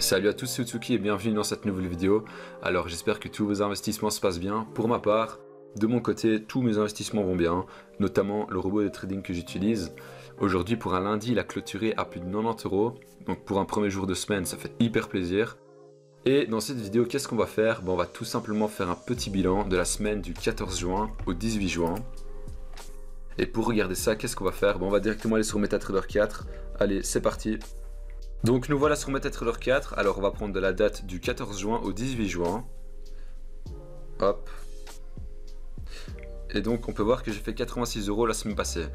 Salut à tous, c'est Utsuki et bienvenue dans cette nouvelle vidéo. Alors j'espère que tous vos investissements se passent bien. Pour ma part, de mon côté, tous mes investissements vont bien, notamment le robot de trading que j'utilise. Aujourd'hui pour un lundi, il a clôturé à plus de 90 €. Donc pour un premier jour de semaine, ça fait hyper plaisir. Et dans cette vidéo, qu'est-ce qu'on va faire? On va tout simplement faire un petit bilan de la semaine du 14 juin au 18 juin. Et pour regarder ça, qu'est-ce qu'on va faire? On va directement aller sur MetaTrader 4. Allez, c'est parti. Donc nous voilà sur MetaTrader 4, alors on va prendre de la date du 14 juin au 18 juin. Hop. Et donc on peut voir que j'ai fait 86 € la semaine passée.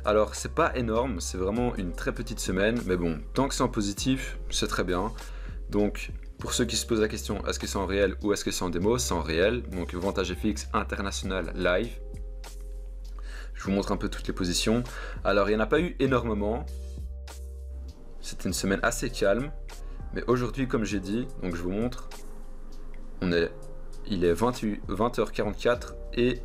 Alors c'est pas énorme, c'est vraiment une très petite semaine, mais bon, tant que c'est en positif, c'est très bien. Donc pour ceux qui se posent la question, est-ce que c'est en réel ou est-ce que c'est en démo? C'est en réel, donc vente à GFX international live. Je vous montre un peu toutes les positions. Alors il n'y en a pas eu énormément. C'était une semaine assez calme, mais aujourd'hui, comme j'ai dit, donc je vous montre, il est 20h44 et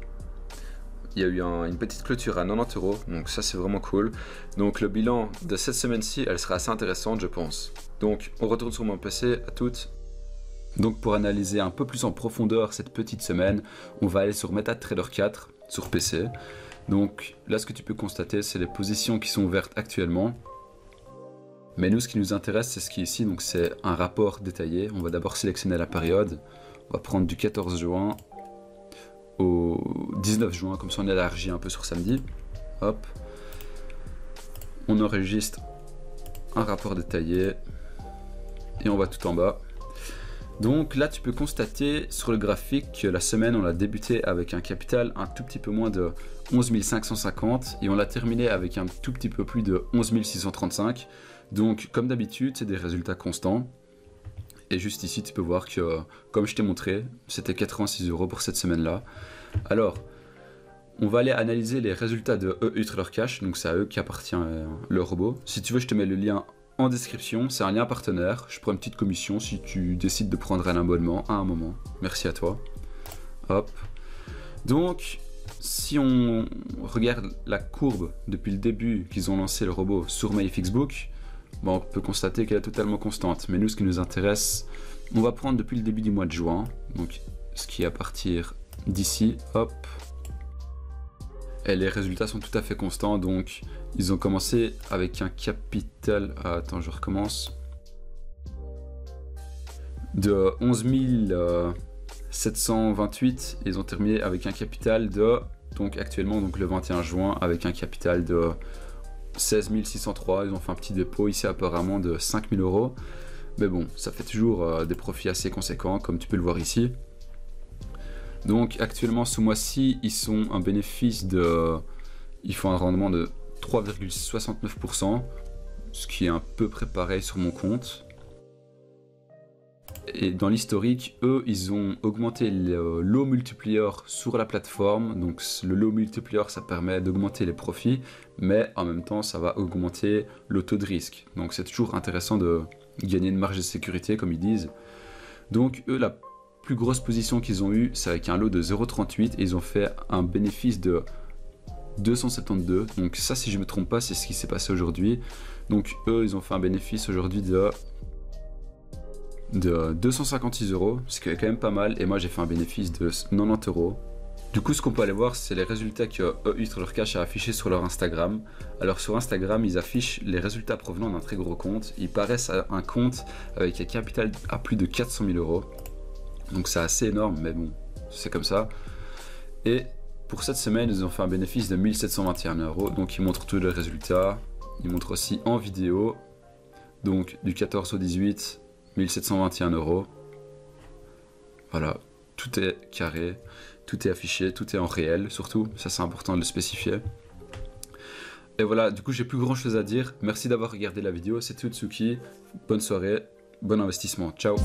il y a eu une petite clôture à 90 €, donc ça c'est vraiment cool. Donc le bilan de cette semaine-ci, elle sera assez intéressante, je pense. Donc on retourne sur mon PC, à toutes. Donc pour analyser un peu plus en profondeur cette petite semaine, on va aller sur MetaTrader 4 sur PC. Donc là, ce que tu peux constater, c'est les positions qui sont ouvertes actuellement. Mais nous, ce qui nous intéresse, c'est ce qui est ici, donc c'est un rapport détaillé. On va d'abord sélectionner la période. On va prendre du 14 juin au 19 juin, comme ça on élargit un peu sur samedi. Hop. On enregistre un rapport détaillé et on va tout en bas. Donc là, tu peux constater sur le graphique que la semaine, on l'a débuté avec un capital un tout petit peu moins de 11 550 et on l'a terminé avec un tout petit peu plus de 11 635. Donc comme d'habitude, c'est des résultats constants. Et juste ici, tu peux voir que, comme je t'ai montré, c'était 86 € pour cette semaine-là. Alors, on va aller analyser les résultats de EUTrader Cash. Donc c'est à eux qui appartient le robot. Si tu veux, je te mets le lien en description. C'est un lien partenaire. Je prends une petite commission si tu décides de prendre un abonnement à un moment. Merci à toi. Hop. Donc, si on regarde la courbe depuis le début qu'ils ont lancé le robot sur MyFixBook, on peut constater qu'elle est totalement constante. Mais nous, ce qui nous intéresse, on va prendre depuis le début du mois de juin. Donc, ce qui est à partir d'ici. Hop. Et les résultats sont tout à fait constants. Donc, ils ont commencé avec un capital... attends, je recommence. De 11 728. Ils ont terminé avec un capital de... Donc, actuellement, donc le 21 juin, avec un capital de... 16 603, ils ont fait un petit dépôt ici apparemment de 5 000 €. Mais bon, ça fait toujours des profits assez conséquents, comme tu peux le voir ici. Donc actuellement, ce mois-ci, ils sont un bénéfice de... Ils font un rendement de 3,69%, ce qui est un peu près pareil sur mon compte. Et dans l'historique, eux, ils ont augmenté le low multiplier sur la plateforme. Donc le low multiplier, ça permet d'augmenter les profits, mais en même temps, ça va augmenter le taux de risque. Donc c'est toujours intéressant de gagner une marge de sécurité, comme ils disent. Donc eux, la plus grosse position qu'ils ont eue, c'est avec un lot de 0,38 et ils ont fait un bénéfice de 272. Donc ça, si je ne me trompe pas, c'est ce qui s'est passé aujourd'hui. Donc eux, ils ont fait un bénéfice aujourd'hui de 256 €, ce qui est quand même pas mal, et moi j'ai fait un bénéfice de 90 €. Du coup, ce qu'on peut aller voir, c'est les résultats que EUTrader Cash a affichés sur leur Instagram. Alors sur Instagram, ils affichent les résultats provenant d'un très gros compte. Ils paraissent à un compte avec un capital à plus de 400 000 €. Donc c'est assez énorme, mais bon, c'est comme ça. Et pour cette semaine, ils ont fait un bénéfice de 1721 €. Donc ils montrent tous les résultats. Ils montrent aussi en vidéo. Donc du 14 au 18, 1721 €. Voilà, tout est carré, tout est affiché, tout est en réel surtout, ça c'est important de le spécifier. Et voilà, du coup j'ai plus grand chose à dire. Merci d'avoir regardé la vidéo, c'était Utsuki, bonne soirée, bon investissement, ciao.